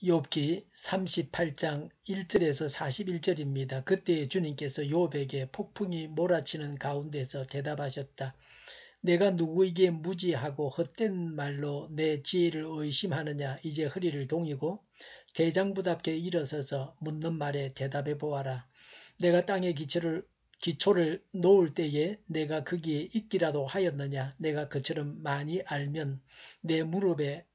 욥기 38장 1절에서 41절입니다. 그때 주님께서 욥에게 폭풍이 몰아치는 가운데서 대답하셨다. 내가 누구에게 무지하고 헛된 말로 내 지혜를 의심하느냐. 이제 허리를 동이고 대장부답게 일어서서 묻는 말에 대답해 보아라. 내가 땅에 기초를 놓을 때에 내가 거기에 있기라도 하였느냐. 내가 그처럼 많이 알면 내 물음에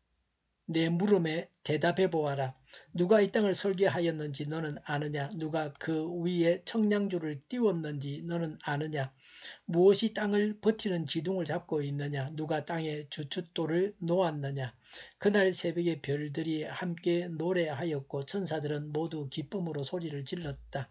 대답해 보아라. 누가 이 땅을 설계하였는지 너는 아느냐? 누가 그 위에 청량줄을 띄웠는지 너는 아느냐? 무엇이 땅을 버티는 기둥을 잡고 있느냐? 누가 땅에 주춧돌을 놓았느냐? 그날 새벽에 별들이 함께 노래하였고 천사들은 모두 기쁨으로 소리를 질렀다.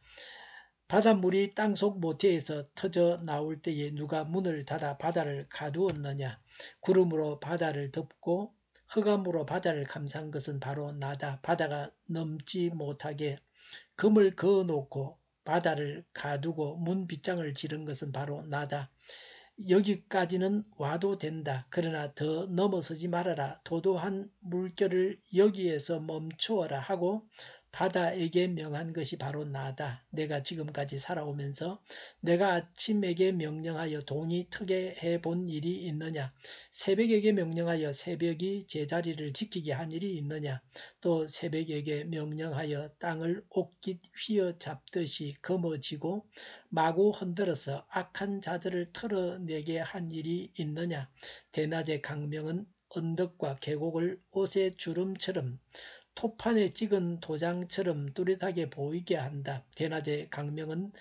바닷물이 땅속 모태에서 터져 나올 때에 누가 문을 닫아 바다를 가두었느냐? 구름으로 바다를 덮고 흑암으로 바다를 감싼 것은 바로 나다. 바다가 넘지 못하게 금을 그어놓고 바다를 가두고 문 빗장을 지른 것은 바로 나다. 여기까지는 와도 된다. 그러나 더 넘어서지 말아라. 도도한 물결을 여기에서 멈추어라 하고 바다에게 명한 것이 바로 나다. 내가 지금까지 살아오면서 내가 아침에게 명령하여 동이 트게 해본 일이 있느냐? 새벽에게 명령하여 새벽이 제자리를 지키게 한 일이 있느냐? 또 새벽에게 명령하여 땅을 옥깃 휘어잡듯이 거머쥐고 마구 흔들어서 악한 자들을 털어내게 한 일이 있느냐? 대낮의 강명은 언덕과 계곡을 옷의 주름처럼 토판에 찍은 도장처럼 뚜렷하게 보이게 한다. 대낮의 강명은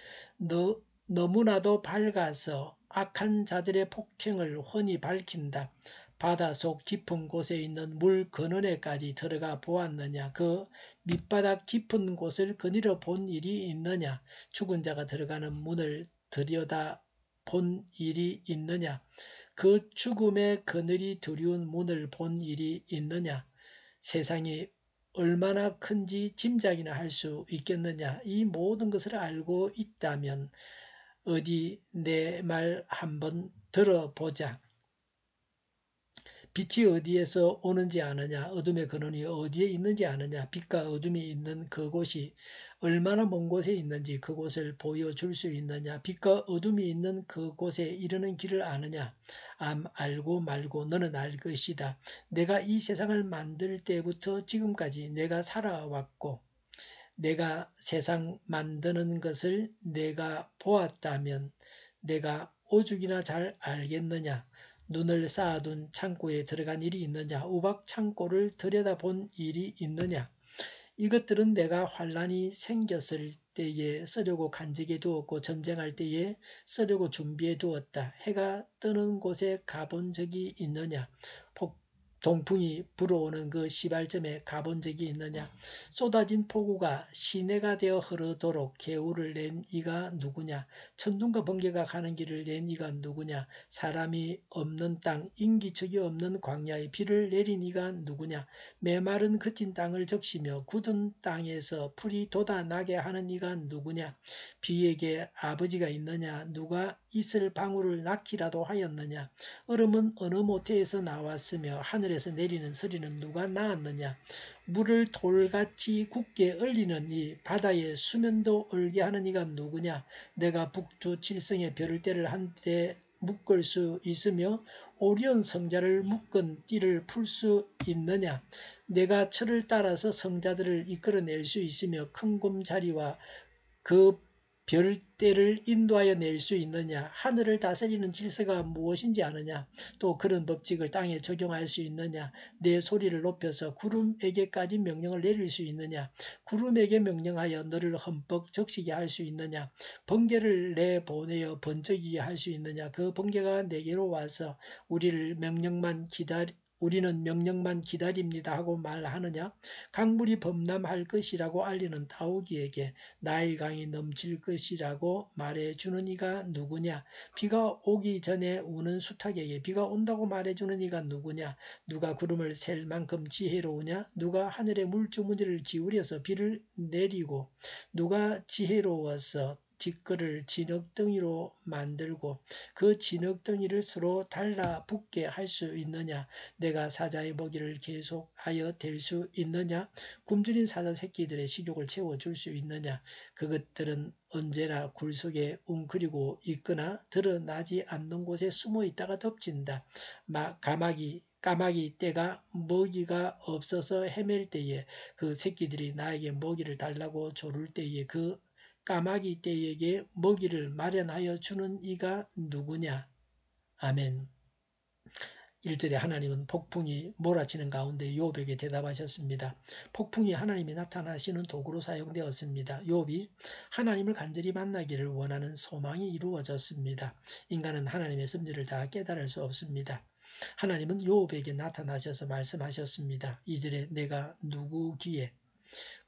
너무나도 밝아서 악한 자들의 폭행을 훤히 밝힌다. 바닷속 깊은 곳에 있는 물 근원에까지 들어가 보았느냐? 그 밑바닥 깊은 곳을 거닐어 본 일이 있느냐? 죽은 자가 들어가는 문을 들여다 본 일이 있느냐? 그 죽음의 그늘이 두려운 문을 본 일이 있느냐? 세상이 얼마나 큰지 짐작이나 할 수 있겠느냐? 이 모든 것을 알고 있다면 어디 내 말 한번 들어보자. 빛이 어디에서 오는지 아느냐? 어둠의 근원이 어디에 있는지 아느냐? 빛과 어둠이 있는 그곳이 얼마나 먼 곳에 있는지 그곳을 보여줄 수 있느냐? 빛과 어둠이 있는 그곳에 이르는 길을 아느냐? 알고 말고 너는 알 것이다. 내가 이 세상을 만들 때부터 지금까지 내가 살아왔고 내가 세상 만드는 것을 내가 보았다면 내가 오죽이나 잘 알겠느냐? 눈을 쌓아둔 창고에 들어간 일이 있느냐? 우박 창고를 들여다본 일이 있느냐? 이것들은 내가 환란이 생겼을 때에 쓰려고 간직해 두었고 전쟁할 때에 쓰려고 준비해 두었다. 해가 뜨는 곳에 가본 적이 있느냐? 동풍이 불어오는 그 시발점에 가본 적이 있느냐? 쏟아진 폭우가 시내가 되어 흐르도록 개울을 낸 이가 누구냐? 천둥과 번개가 가는 길을 낸 이가 누구냐? 사람이 없는 땅, 인기척이 없는 광야에 비를 내린 이가 누구냐? 메마른 거친 땅을 적시며 굳은 땅에서 풀이 돋아나게 하는 이가 누구냐? 비에게 아버지가 있느냐? 누가 이슬 방울을 낳기라도 하였느냐? 얼음은 어느 모태에서 나왔으며 하늘에서 내리는 서리는 누가 낳았느냐? 물을 돌같이 굳게 얼리는 이 바다의 수면도 얼게 하는 이가 누구냐? 내가 북두 칠성의 별을 때를 한때 묶을 수 있으며 오리온 성자를 묶은 띠를 풀 수 있느냐? 내가 철을 따라서 성자들을 이끌어낼 수 있으며 큰 곰자리와 그 별대를 인도하여 낼 수 있느냐? 하늘을 다스리는 질서가 무엇인지 아느냐? 또 그런 법칙을 땅에 적용할 수 있느냐? 내 소리를 높여서 구름에게까지 명령을 내릴 수 있느냐? 구름에게 명령하여 너를 흠뻑 적시게 할 수 있느냐? 번개를 내보내어 번쩍이게 할 수 있느냐? 그 번개가 내게로 와서 우리는 명령만 기다립니다 하고 말하느냐? 강물이 범람할 것이라고 알리는 다우기에게 나일강이 넘칠 것이라고 말해주는 이가 누구냐? 비가 오기 전에 우는 수탉에게 비가 온다고 말해주는 이가 누구냐? 누가 구름을 셀 만큼 지혜로우냐? 누가 하늘의 물주머니를 기울여서 비를 내리고 누가 지혜로워서 뒷걸을 진흙덩이로 만들고 그 진흙덩이를 서로 달라붙게 할 수 있느냐? 내가 사자의 먹이를 계속하여 될 수 있느냐? 굶주린 사자 새끼들의 식욕을 채워줄 수 있느냐? 그것들은 언제나 굴 속에 웅크리고 있거나 드러나지 않는 곳에 숨어 있다가 덮친다. 까마귀 떼가 먹이가 없어서 헤맬 때에 그 새끼들이 나에게 먹이를 달라고 조를 때에 그 까마귀 떼에게 먹이를 마련하여 주는 이가 누구냐? 아멘. 1절에 하나님은 폭풍이 몰아치는 가운데 욥에게 대답하셨습니다. 폭풍이 하나님이 나타나시는 도구로 사용되었습니다. 욥이 하나님을 간절히 만나기를 원하는 소망이 이루어졌습니다. 인간은 하나님의 섭리를 다 깨달을 수 없습니다. 하나님은 욥에게 나타나셔서 말씀하셨습니다. 2절에 내가 누구기에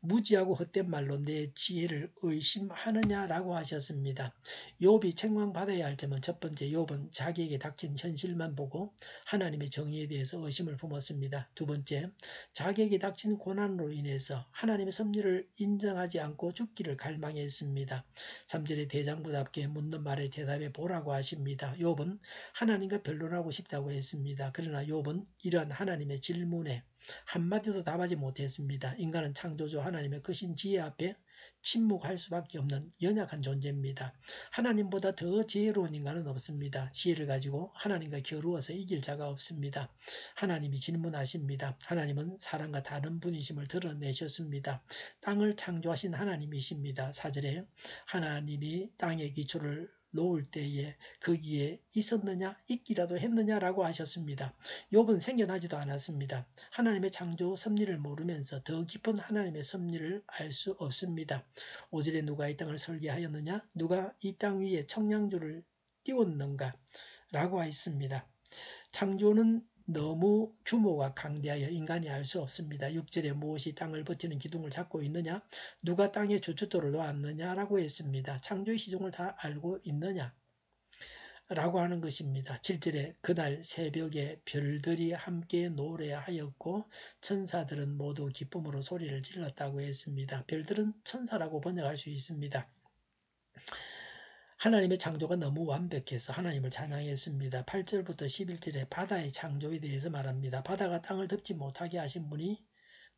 무지하고 헛된 말로 내 지혜를 의심하느냐라고 하셨습니다. 욥이 책망받아야 할 점은 첫 번째, 욥은 자기에게 닥친 현실만 보고 하나님의 정의에 대해서 의심을 품었습니다. 두 번째, 자기에게 닥친 고난으로 인해서 하나님의 섭리를 인정하지 않고 죽기를 갈망했습니다. 3절에 대장부답게 묻는 말에 대답해 보라고 하십니다. 욥은 하나님과 변론하고 싶다고 했습니다. 그러나 욥은 이러한 하나님의 질문에 한마디도 답하지 못했습니다. 인간은 창조주 하나님의 크신 지혜 앞에 침묵할 수밖에 없는 연약한 존재입니다. 하나님보다 더 지혜로운 인간은 없습니다. 지혜를 가지고 하나님과 겨루어서 이길 자가 없습니다. 하나님이 질문하십니다. 하나님은 사람과 다른 분이심을 드러내셨습니다. 땅을 창조하신 하나님이십니다. 4절에 하나님이 땅의 기초를 놓을 때에 거기에 있었느냐 있기라도 했느냐라고 하셨습니다. 욥은 생겨나지도 않았습니다. 하나님의 창조 섭리를 모르면서 더 깊은 하나님의 섭리를 알 수 없습니다. 5절에 누가 이 땅을 설계하였느냐? 누가 이 땅 위에 청량조를 띄웠는가? 라고 하였습니다. 창조는 너무 규모가 강대하여 인간이 알 수 없습니다. 6절에 무엇이 땅을 버티는 기둥을 잡고 있느냐? 누가 땅에 주춧돌을 놓았느냐라고 했습니다. 창조의 시종을 다 알고 있느냐? 라고 하는 것입니다. 7절에 그날 새벽에 별들이 함께 노래하였고 천사들은 모두 기쁨으로 소리를 질렀다고 했습니다. 별들은 천사라고 번역할 수 있습니다. 하나님의 창조가 너무 완벽해서 하나님을 찬양했습니다. 8절부터 11절에 바다의 창조에 대해서 말합니다. 바다가 땅을 덮지 못하게 하신 분이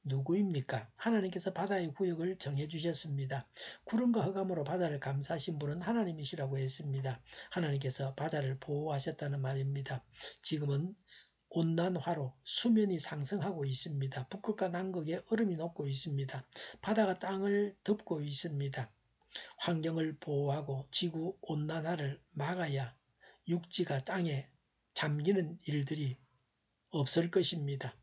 누구입니까? 하나님께서 바다의 구역을 정해주셨습니다. 구름과 흑암으로 바다를 감싸신 분은 하나님이시라고 했습니다. 하나님께서 바다를 보호하셨다는 말입니다. 지금은 온난화로 수면이 상승하고 있습니다. 북극과 남극에 얼음이 녹고 있습니다. 바다가 땅을 덮고 있습니다. 환경을 보호하고 지구 온난화를 막아야 육지가 땅에 잠기는 일들이 없을 것입니다.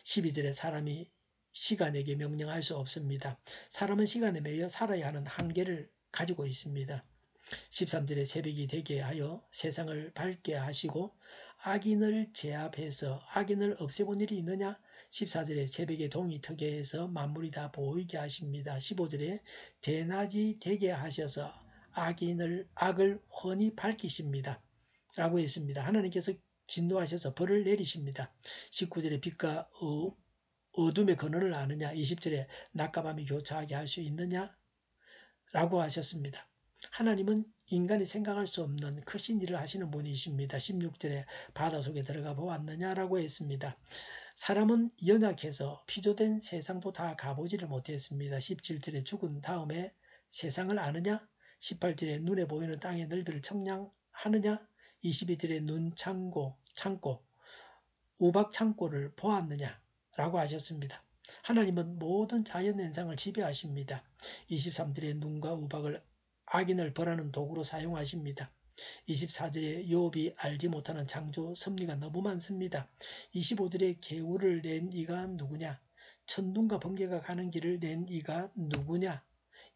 12절에 사람이 시간에게 명령할 수 없습니다. 사람은 시간에 매여 살아야 하는 한계를 가지고 있습니다. 13절에 새벽이 되게 하여 세상을 밝게 하시고 악인을 제압해서 악인을 없애본 일이 있느냐? 14절에 새벽에 동이 트게 해서 만물이 다 보이게 하십니다. 15절에 대낮이 되게 하셔서 악을 훤히 밝히십니다. 라고 했습니다. 하나님께서 진노하셔서 벌을 내리십니다. 19절에 빛과 어둠의 근원을 아느냐? 20절에 낮과 밤이 교차하게 할 수 있느냐? 라고 하셨습니다. 하나님은 인간이 생각할 수 없는 크신 일을 하시는 분이십니다. 16절에 바다 속에 들어가 보았느냐라고 했습니다. 사람은 연약해서 피조된 세상도 다 가보지를 못했습니다. 17절에 죽은 다음에 세상을 아느냐? 18절에 눈에 보이는 땅의 넓이를 청량하느냐? 22절에 눈 창고 우박 창고를 보았느냐? 라고 하셨습니다. 하나님은 모든 자연현상을 지배하십니다. 23절에 눈과 우박을 악인을 벌하는 도구로 사용하십니다. 24절에 욥이 알지 못하는 창조 섭리가 너무 많습니다. 25절에 개울을 낸 이가 누구냐? 천둥과 번개가 가는 길을 낸 이가 누구냐?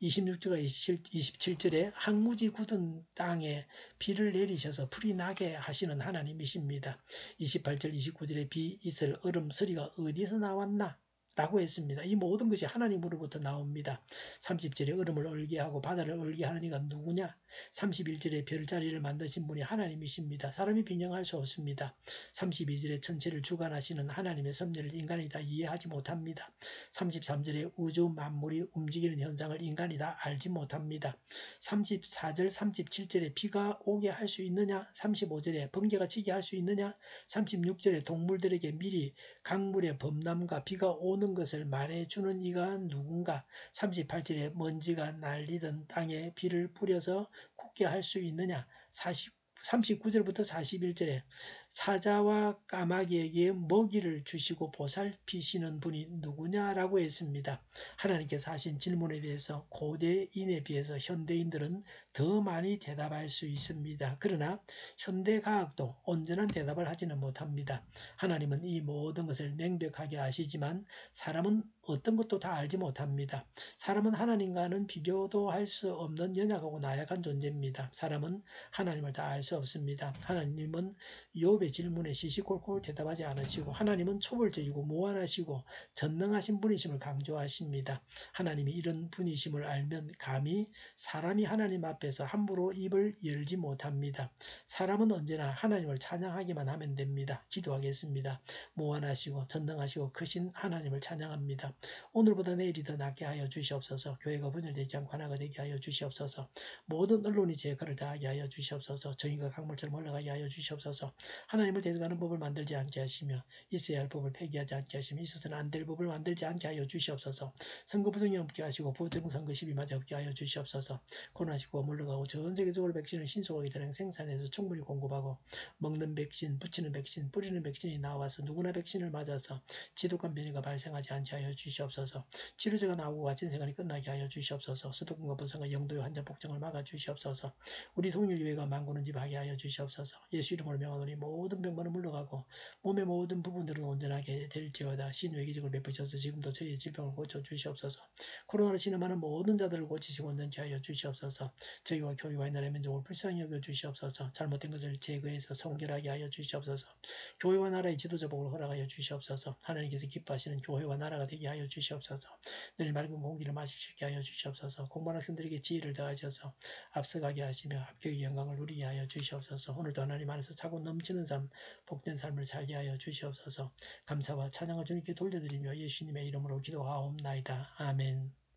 26절과 27절에 항무지 굳은 땅에 비를 내리셔서 풀이 나게 하시는 하나님이십니다. 28절 29절에 비, 이슬, 얼음, 서리가 어디서 나왔나? 라고 했습니다. 이 모든 것이 하나님으로부터 나옵니다. 30절에 얼음을 얼게 하고 바다를 얼게 하는 이가 누구냐? 31절에 별자리를 만드신 분이 하나님이십니다. 사람이 변형할 수 없습니다. 32절에 천체를 주관하시는 하나님의 섭리를 인간이 다 이해하지 못합니다. 33절에 우주 만물이 움직이는 현상을 인간이 다 알지 못합니다. 34절, 37절에 비가 오게 할 수 있느냐? 35절에 번개가 치게 할 수 있느냐? 36절에 동물들에게 미리 강물의 범람과 비가 오는 것을 말해주는 이가 누군가? 38절에 먼지가 날리던 땅에 비를 뿌려서 굳게 할 수 있느냐? 39절부터 41절에 사자와 까마귀에게 먹이를 주시고 보살피시는 분이 누구냐라고 했습니다. 하나님께서 하신 질문에 대해서 고대인에 비해서 현대인들은 더 많이 대답할 수 있습니다. 그러나 현대과학도 온전한 대답을 하지는 못합니다. 하나님은 이 모든 것을 명백하게 아시지만 사람은 어떤 것도 다 알지 못합니다. 사람은 하나님과는 비교도 할 수 없는 연약하고 나약한 존재입니다. 사람은 하나님을 다 알 수 없습니다. 하나님은 욥의 질문에 시시콜콜 대답하지 않으시고 하나님은 초월적이고 무한하시고 전능하신 분이심을 강조하십니다. 하나님이 이런 분이심을 알면 감히 사람이 하나님 앞에서 함부로 입을 열지 못합니다. 사람은 언제나 하나님을 찬양하기만 하면 됩니다. 기도하겠습니다. 무한하시고 전능하시고 크신 하나님을 찬양합니다. 오늘보다 내일이 더 낫게 하여 주시옵소서. 교회가 분열되지 않고 하나가 되게 하여 주시옵소서. 모든 언론이 제 역할을 다하게 하여 주시옵소서. 정의가 강물처럼 흘러가게 하여 주시옵소서. 하나님을 대적하는 법을 만들지 않게 하시며 있어야 할 법을 폐기하지 않게 하시며 있어서는 안 될 법을 만들지 않게 하여 주시옵소서. 선거 부정이 없게 하시고 부정선거 시비마저 없게 하여 주시옵소서. 코로나19가 물러가고 전 세계적으로 백신을 신속하게 대량 생산해서 충분히 공급하고 먹는 백신, 붙이는 백신, 뿌리는 백신이 나와서 누구나 백신을 맞아서 지독한 변이가 발생하지 않게 하여 주시옵소서. 치료제가 나오고 같은 생활이 끝나게 하여 주시옵소서. 수도권과 부산과 영도의 환자 폭증을 막아 주시옵소서. 우리 통일교회가 만군을 집하게 하여 주시옵소서. 예수 이름으로 명하노니 모든 병만은 물러가고 몸의 모든 부분들은 온전하게 될지어다. 신유의 기적을 베푸셔서 지금도 저희의 질병을 고쳐 주시옵소서. 코로나로 신음하는 모든 자들을 고치시고 온전케 하여 주시옵소서. 저희와 교회와 이 나라의 민족을 불쌍히 여겨 주시옵소서. 잘못된 것을 제거해서 성결하게 하여 주시옵소서. 교회와 나라의 지도자 복을 허락하여 주시옵소서. 하나님께서 기뻐하시는 교회와 나라가 되게 하여 주시옵소서. 늘 맑은 공기를 마실 수 있게 하여 주시옵소서. 공부하는 학생들에게 지혜를 더하셔서 앞서가게 하시며 합격의 영광을 누리게 하여 주시옵소서. 오늘도 하나님 안에서 차고 넘치는 삶, 복된 삶을 살게 하여 주시옵소서. 감사와 찬양을 주님께 돌려드리며 예수님의 이름으로 기도하옵나이다. 아멘.